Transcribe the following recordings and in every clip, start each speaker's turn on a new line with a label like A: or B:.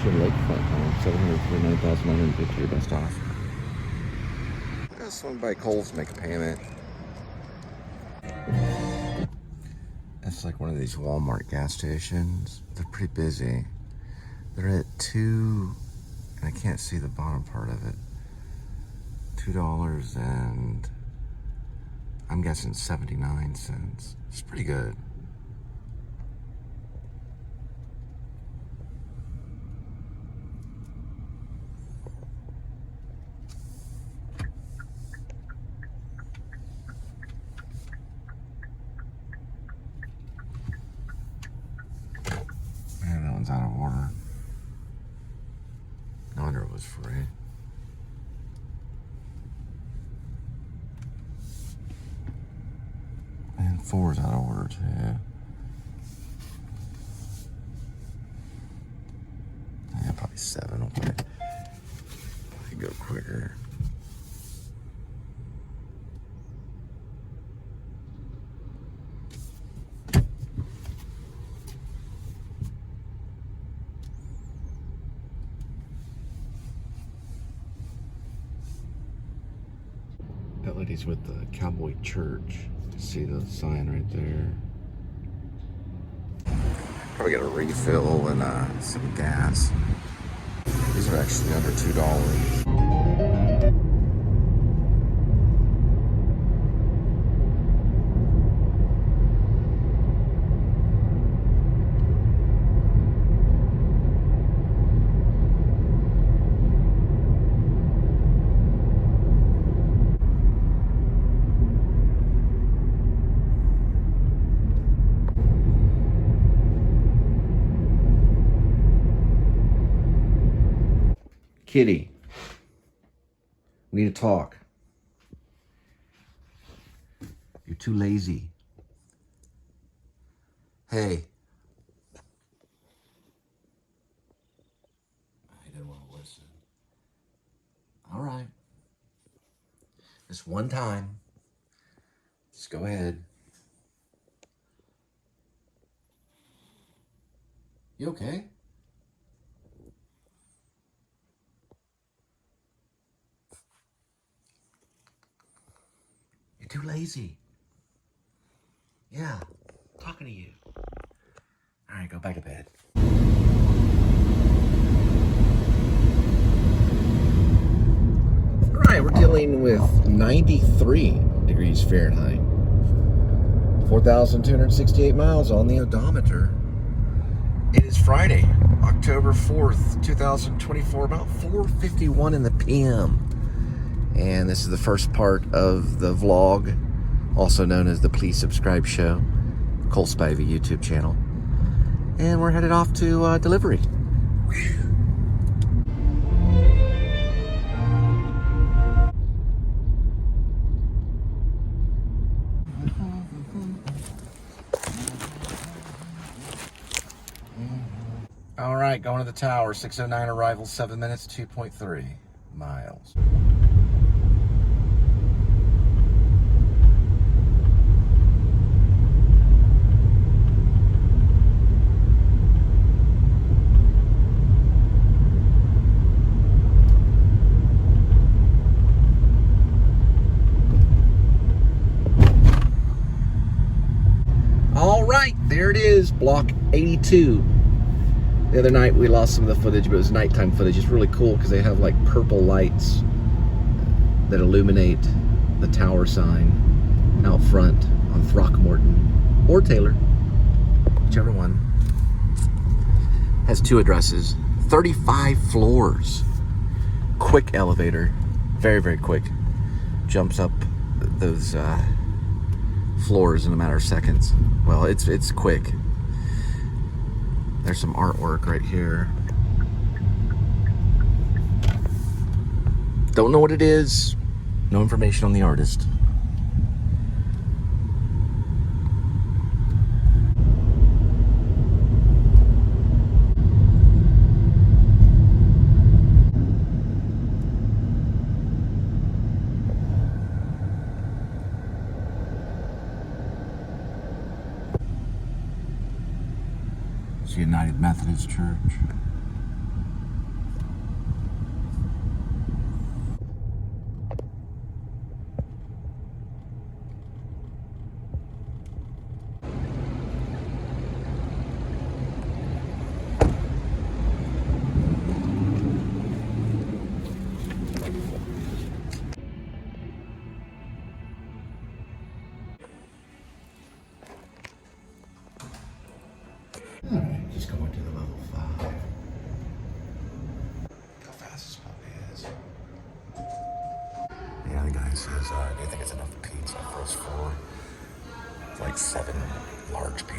A: Ocean Lakefront home, $749,950, your best offer. I just swung by Cole's to make a payment. It's like one of these Walmart gas stations. They're pretty busy. They're at $2, and I can't see the bottom part of it. $2 and I'm guessing 79 cents. It's pretty good. Man, that one's out of order. No wonder it was free. And 4's out of order too. Yeah, probably 7 will probably go quicker. That lady's with the Cowboy Church. See the sign right there. Probably get a refill and some gas. These are actually under $2. Kitty, we need to talk. You're too lazy. Hey. I didn't want to listen. All right. Just one time. Just go ahead. You okay? You're too lazy. Yeah, I'm talking to you. All right, go back to bed. All right, we're dealing with 93 degrees Fahrenheit. 4,268 miles on the odometer. It is Friday, October 4th, 2024, about 4:51 in the p.m. And this is the first part of the vlog, also known as the Please Subscribe Show, Cole Spivey YouTube channel. And we're headed off to delivery. All right, going to the tower, 6:09 arrival, 7 minutes, 2.3 miles. There it is, block 82. The other night we lost some of the footage, but it was nighttime footage. It's really cool because they have like purple lights that illuminate the tower sign out front on Throckmorton or Taylor, whichever one. Has 2 addresses, 35 floors. Quick elevator, very, very quick. Jumps up those floors in a matter of seconds. Well, it's quick. There's some artwork right here. Don't know what it is. No information on the artist. United Methodist Church.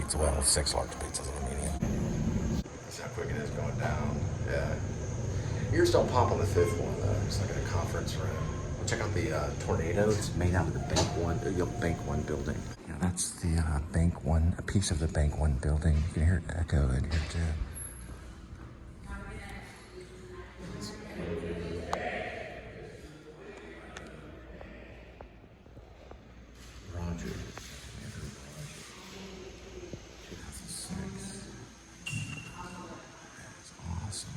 A: pizza. Well, 6 large pizzas and a medium. That's how quick it is going down. Yeah. Ears don't pop on the 5th one though. It's like in a conference room. We'll check out the Tornado. It's made out of the Bank One building. Yeah, that's the Bank One, a piece of the Bank One building. You can hear it echo in here too. Roger. 2006. That's awesome.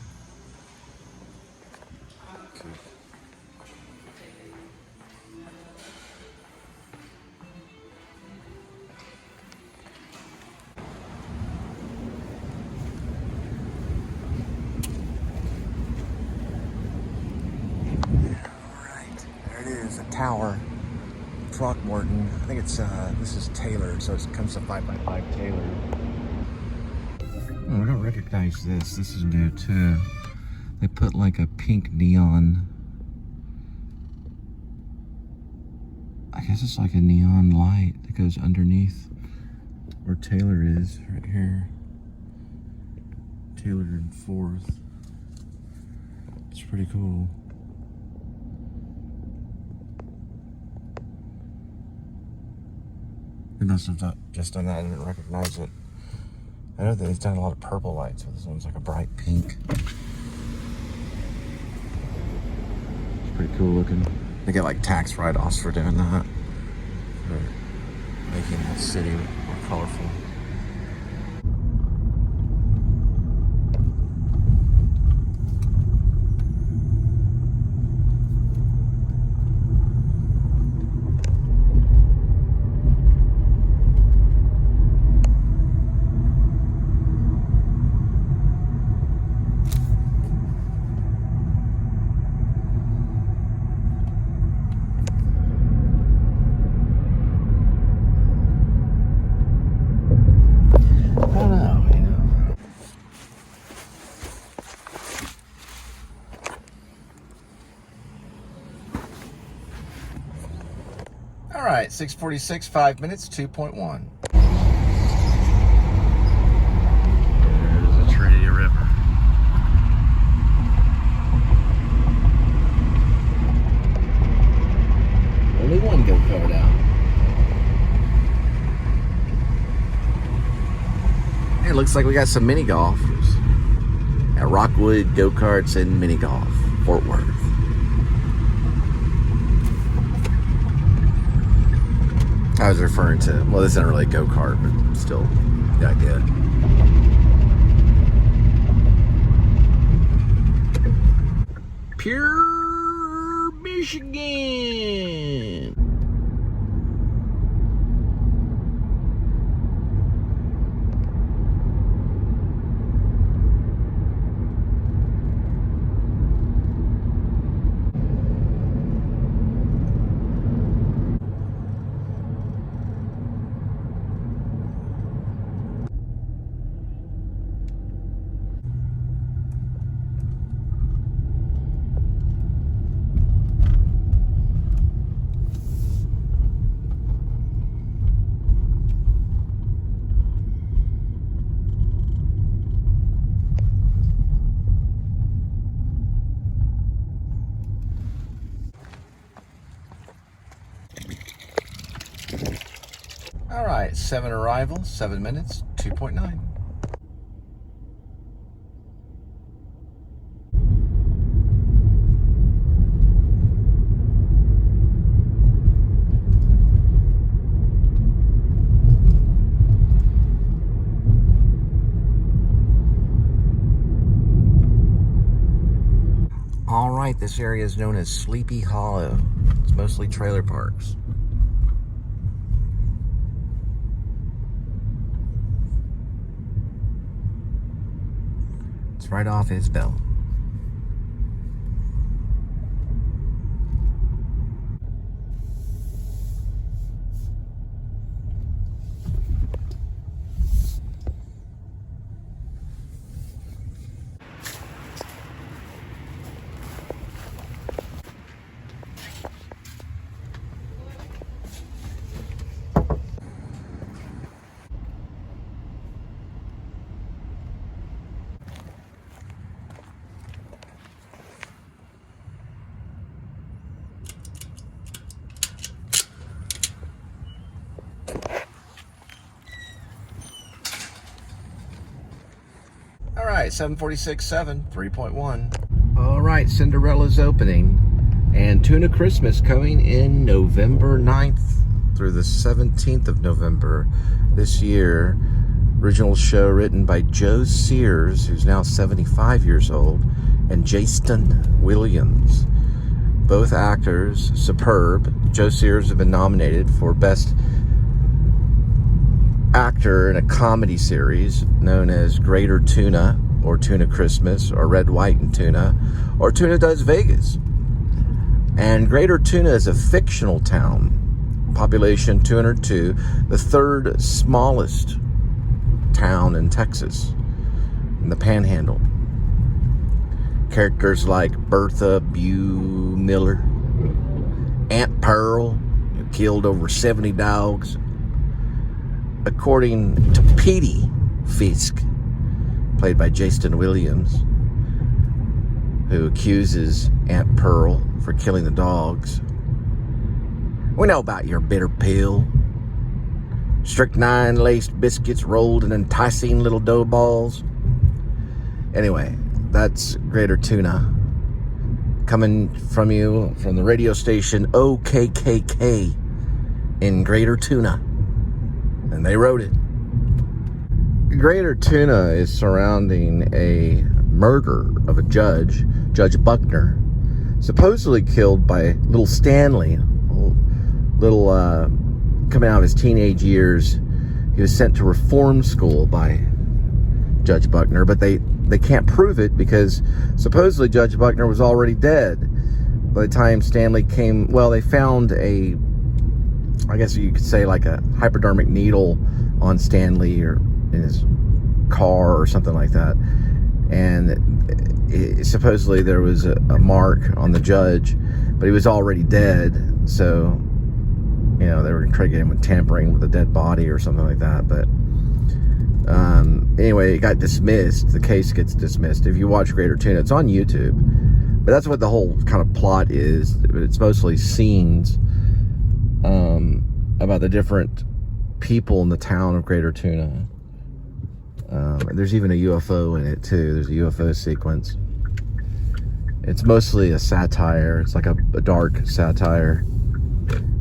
A: Okay. A tower, Throckmorton. I think it's this is tailored, so it comes to 5x5 tailored. Oh, I don't recognize this. This is new too. They put like a pink neon. I guess it's like a neon light that goes underneath where Taylor is, right here. Taylor and 4th. It's pretty cool. They must have just done that. I didn't recognize it. I know that he's done a lot of purple lights, but this one's like a bright pink. It's pretty cool looking. They get like tax write-offs for doing that. For making the city more colorful. All right, 6:46, 5 minutes, 2.1. There's the Trinity River. Only one go-kart out. It looks like we got some mini golf at Rockwood Go-Karts and Mini Golf, Fort Worth. I was referring to, well, this isn't really a go-kart, but still the idea. Pure Michigan. All right, 7 arrival, 7 minutes, 2.9. All right, this area is known as Sleepy Hollow. It's mostly trailer parks. It's right off Isbell. right, 746.7, 3.1. All right, Cinderella's opening. And Tuna Christmas coming in November 9th through the 17th of November this year. Original show written by Joe Sears, who's now 75 years old, and Jason Williams. Both actors, superb. Joe Sears has been nominated for Best Actor in a Comedy Series known as Greater Tuna, or Tuna Christmas, or Red, White, and Tuna, or Tuna Does Vegas. And Greater Tuna is a fictional town, population 202, the third smallest town in Texas, in the Panhandle. Characters like Bertha Bew Miller, Aunt Pearl, who killed over 70 dogs, according to Petey Fisk, played by Jason Williams, who accuses Aunt Pearl for killing the dogs. We know about your bitter pill. Strychnine-laced biscuits rolled in enticing little dough balls. Anyway, that's Greater Tuna. Coming from you from the radio station OKKK in Greater Tuna. And they wrote it. Greater Tuna is surrounding a murder of a judge, Judge Buckner, supposedly killed by little Stanley, coming out of his teenage years. He was sent to reform school by Judge Buckner, but they can't prove it because supposedly Judge Buckner was already dead by the time Stanley came. Well, they found I guess you could say like a hypodermic needle on Stanley or in his car or something like that. And supposedly there was a mark on the judge, but he was already dead. So, you know, they were going to try to get him with tampering with a dead body or something like that. But anyway, it got dismissed. The case gets dismissed. If you watch Greater Tuna, it's on YouTube. But that's what the whole kind of plot is. It's mostly scenes about the different people in the town of Greater Tuna. There's even a UFO in it too. There's a UFO sequence. It's mostly a satire. It's like a dark satire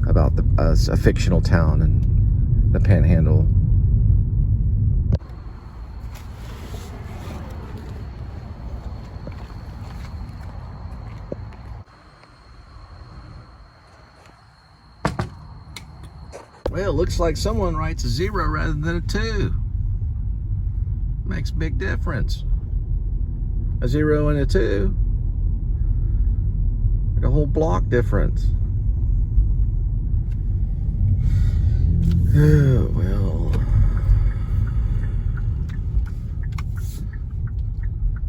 A: about a fictional town in the Panhandle. Well, it looks like someone writes a 0 rather than a 2. Makes a big difference. A 0 and a 2. Like a whole block difference. Oh, well.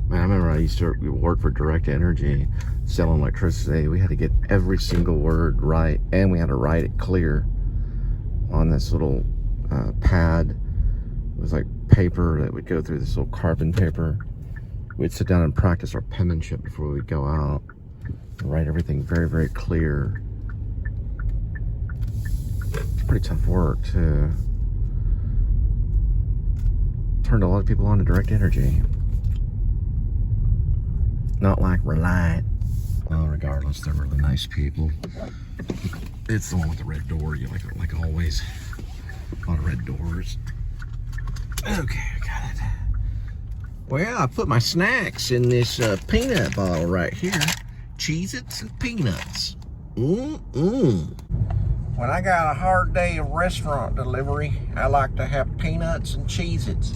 A: Man, I remember I used to work for Direct Energy, selling electricity. We had to get every single word right, and we had to write it clear on this little pad. It was like paper that would go through this little carbon paper. We'd sit down and practice our penmanship before we'd go out and write everything very, very clear. It's pretty tough work too. Turned a lot of people on to Direct Energy. Not like Reliant. Well, regardless, they're really nice people. It's the one with the red door. You like always. A lot of red doors. Okay, I got it. Well, I put my snacks in this peanut bottle right here. Cheez-Its and peanuts. When I got a hard day of restaurant delivery, I like to have peanuts and Cheez-Its.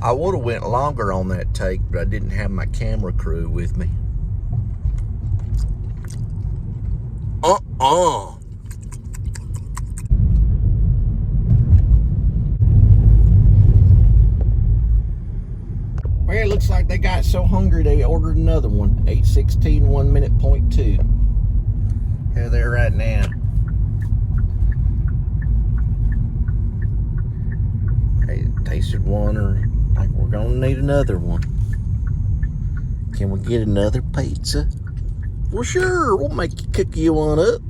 A: I would have went longer on that take, but I didn't have my camera crew with me. Well, it looks like they got so hungry they ordered another one. 8:16, 1 minute, .2. Here they're right now. tasted one, or like we're gonna need another one. Can we get another pizza? Well, sure, we'll make you cook you one up.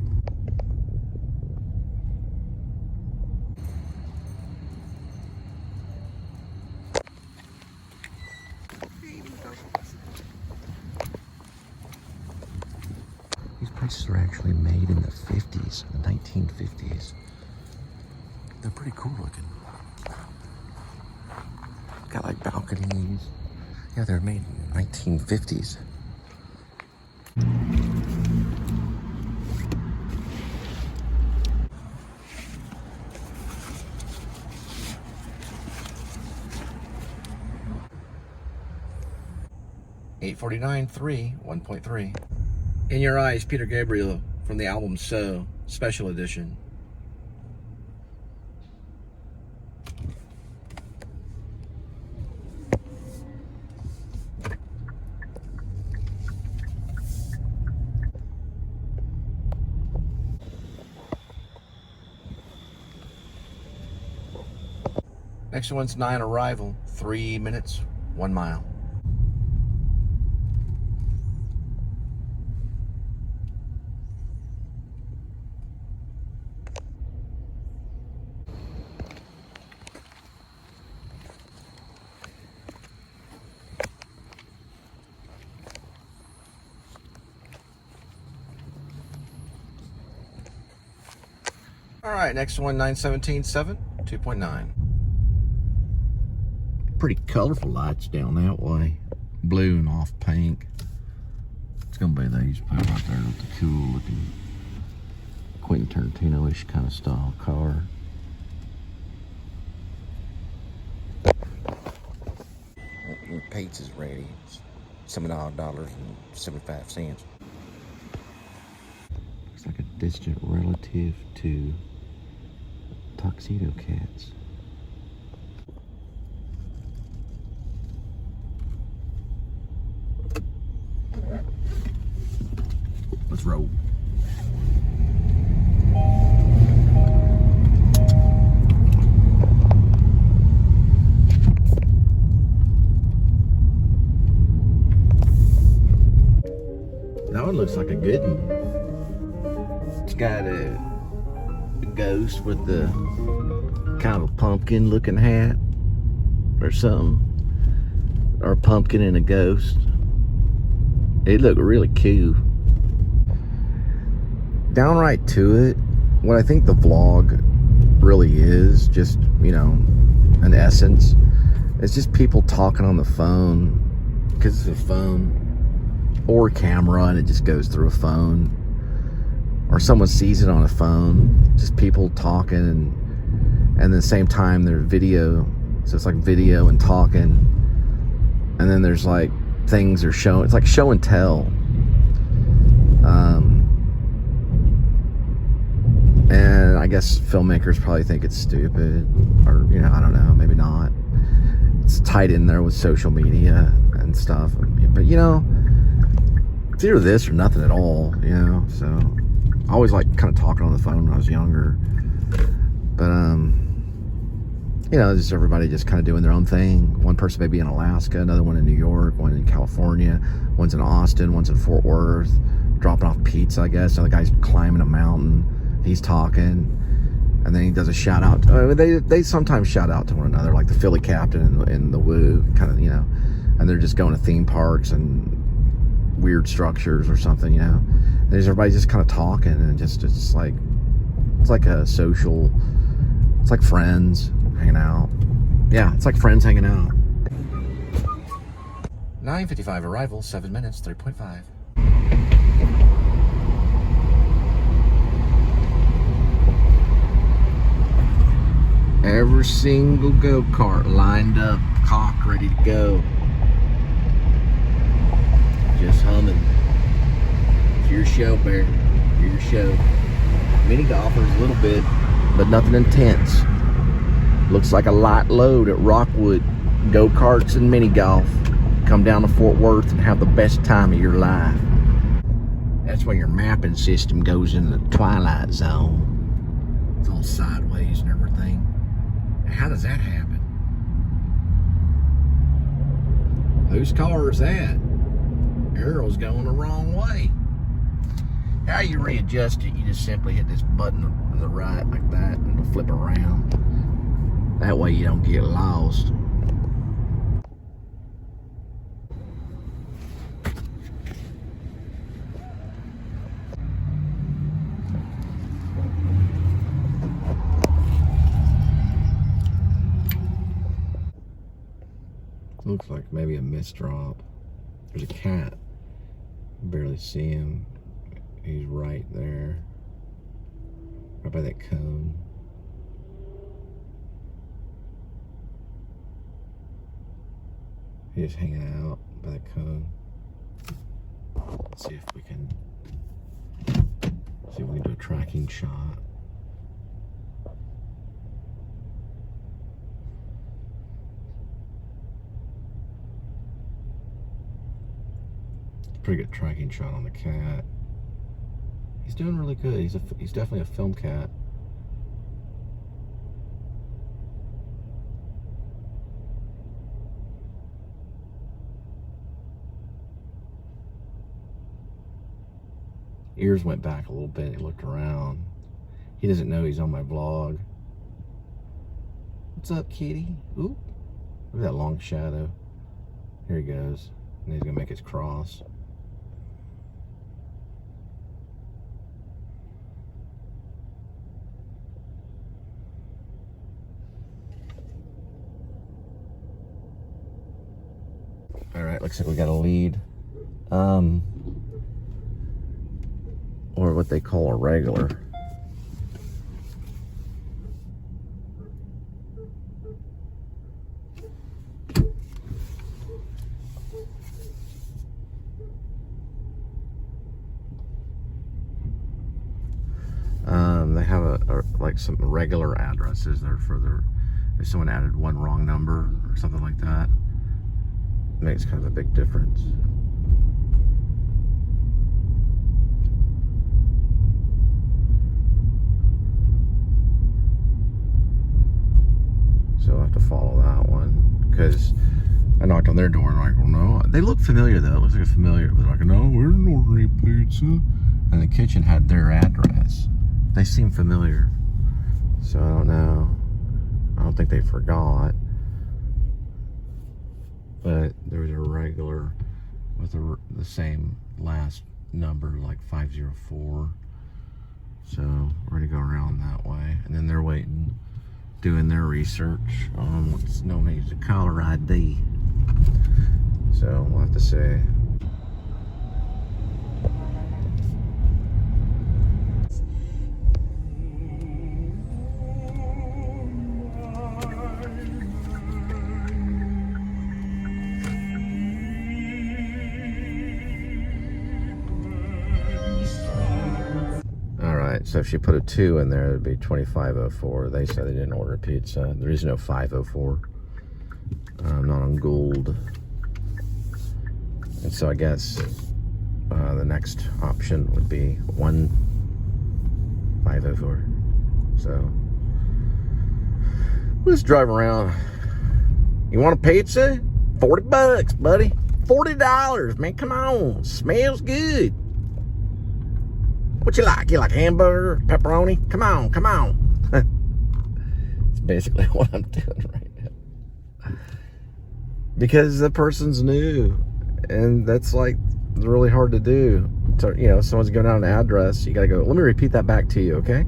A: These places were actually made in the 50s, the 1950s. They're pretty cool looking. Got like balconies. Yeah, they're made in the 1950s. $849.3, 1.3. In Your Eyes, Peter Gabriel from the album So, Special Edition. Next one's 9 Arrival, 3 minutes, 1 mile. All right, next one, 917.7, 2.9. Pretty colorful lights down that way. Blue and off pink. It's gonna be these right there with the cool looking Quentin Tarantino-ish kind of style car. Your pizza's ready. It's $7.75. Looks like a distant relative to Tuxedo cats. Let's roll. That one looks like a good one. It's got a ghost with the kind of a pumpkin looking hat or something, or a pumpkin and a ghost. It looked really cool. Downright to it, what I think the vlog really is, just, you know, in essence, it's just people talking on the phone, because it's a phone or a camera and it just goes through a phone, or someone sees it on a phone, just people talking, and at the same time there's video, so it's like video and talking, and then there's like things are showing, it's like show and tell. And I guess filmmakers probably think it's stupid, or, you know, I don't know, maybe not. It's tied in there with social media and stuff, but, you know, it's either this or nothing at all, you know. So I always like kind of talking on the phone when I was younger, but you know, just everybody just kind of doing their own thing. One person may be in Alaska, another one in New York, one in California, one's in Austin, one's in Fort Worth, dropping off pizza, I guess. The other guy's climbing a mountain. He's talking, and then he does a shout out. They sometimes shout out to one another, like the Philly Captain and the Woo, kind of, you know. And they're just going to theme parks and weird structures or something, you know. And there's everybody just kind of talking, and it's like a social. It's like friends hanging out. Yeah, it's like friends hanging out. 9:55 arrival, 7 minutes, 3.5. Every single go-kart lined up, cocked, ready to go. Just humming. It's your show, Bear. Your show. Mini golfers a little bit, but nothing intense. Looks like a light load at Rockwood. Go-karts and mini golf. Come down to Fort Worth and have the best time of your life. That's when your mapping system goes into the Twilight Zone. It's all sideways and everything. How does that happen? Whose car is that? Arrow's going the wrong way. How you readjust it, you just simply hit this button on the right like that and it'll flip around. That way you don't get lost. Looks like maybe a mist drop. There's a cat. Barely see him. He's right there. Right by that cone. He's just hanging out by the cone. Let's see if we can do a tracking shot. Pretty good tracking shot on the cat. He's doing really good. He's definitely a film cat. Ears went back a little bit. He looked around. He doesn't know he's on my vlog. What's up, kitty? Oop. Look at that long shadow. Here he goes. And he's gonna make his cross. All right, looks like we got a lead. Or what they call a regular. They have like some regular addresses that are further. If someone added one wrong number or something like that, it makes kind of a big difference. So I'll have to follow that one because I knocked on their door and I'm like, well, no. They look familiar though. It looks like a familiar. They're like, no, we didn't order any pizza. And the kitchen had their address. They seem familiar. So I don't know. I don't think they forgot. But there was a regular with the same last number, like 504. So we're gonna go around that way. And then they're waiting, doing their research on what's known as a caller ID. So we'll have to see. So if she put a 2 in there, it'd be 2504. They said they didn't order a pizza. There is no 504. Not on Gould. And so I guess the next option would be 1504. So we'll just drive around. You want a pizza? $40, buddy. $40, man. Come on. Smells good. What you like? You like hamburger, pepperoni? Come on, come on. It's basically what I'm doing right now. Because the person's new. And that's like really hard to do. So, you know, someone's going down an address. You got to go, let me repeat that back to you, okay?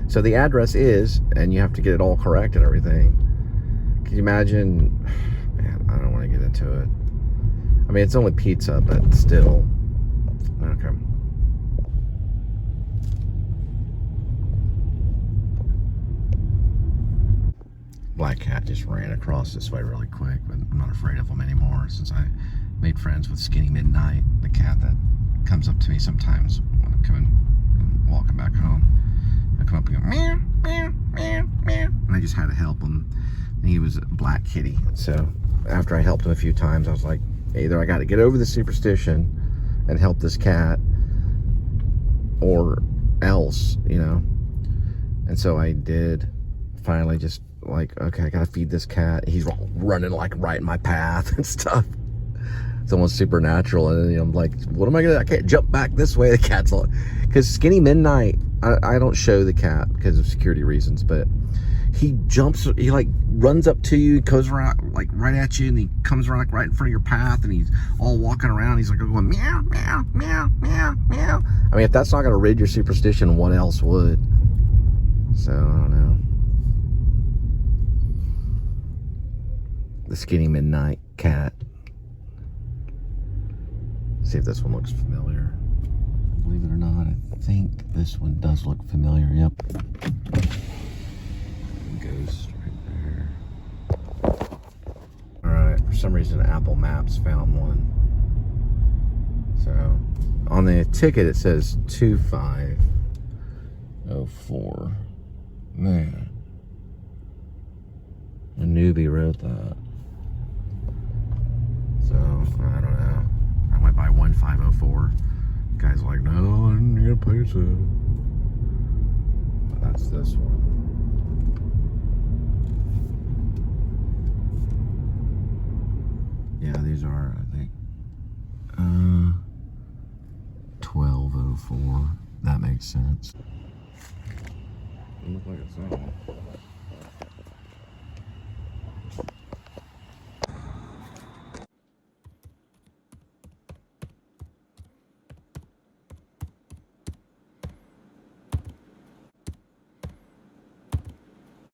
A: So the address is, and you have to get it all correct and everything. Can you imagine? Man, I don't want to get into it. I mean, it's only pizza, but still. Okay. Black cat just ran across this way really quick, but I'm not afraid of him anymore since I made friends with Skinny Midnight, the cat that comes up to me sometimes when I'm coming and walking back home. I come up and go meow, meow, meow, meow, and I just had to help him. And he was a black kitty, so after I helped him a few times, I was like, either I got to get over the superstition and help this cat, or else, you know. And so I did. Finally, just like, okay, I gotta feed this cat. He's running like right in my path and stuff. It's almost supernatural. And I'm like, what am I gonna? I can't jump back this way. The cat's all, because Skinny Midnight. I don't show the cat because of security reasons, but he jumps. He like runs up to you, goes around like right at you, and he comes around like right in front of your path, and he's all walking around. He's like going meow meow meow meow meow. I mean, if that's not gonna rid your superstition, what else would? So I don't know. The Skinny Midnight cat. See if this one looks familiar. Believe it or not, I think this one does look familiar. Yep. Ghost right there. Alright, for some reason Apple Maps found one. So on the ticket it says 2504. Man. A newbie wrote that. So I don't know. I went by 1504. The guy's like, no, I didn't get a pizza. But that's this one. Yeah, these are, I think, 1204. That makes sense. It looks like it's that one.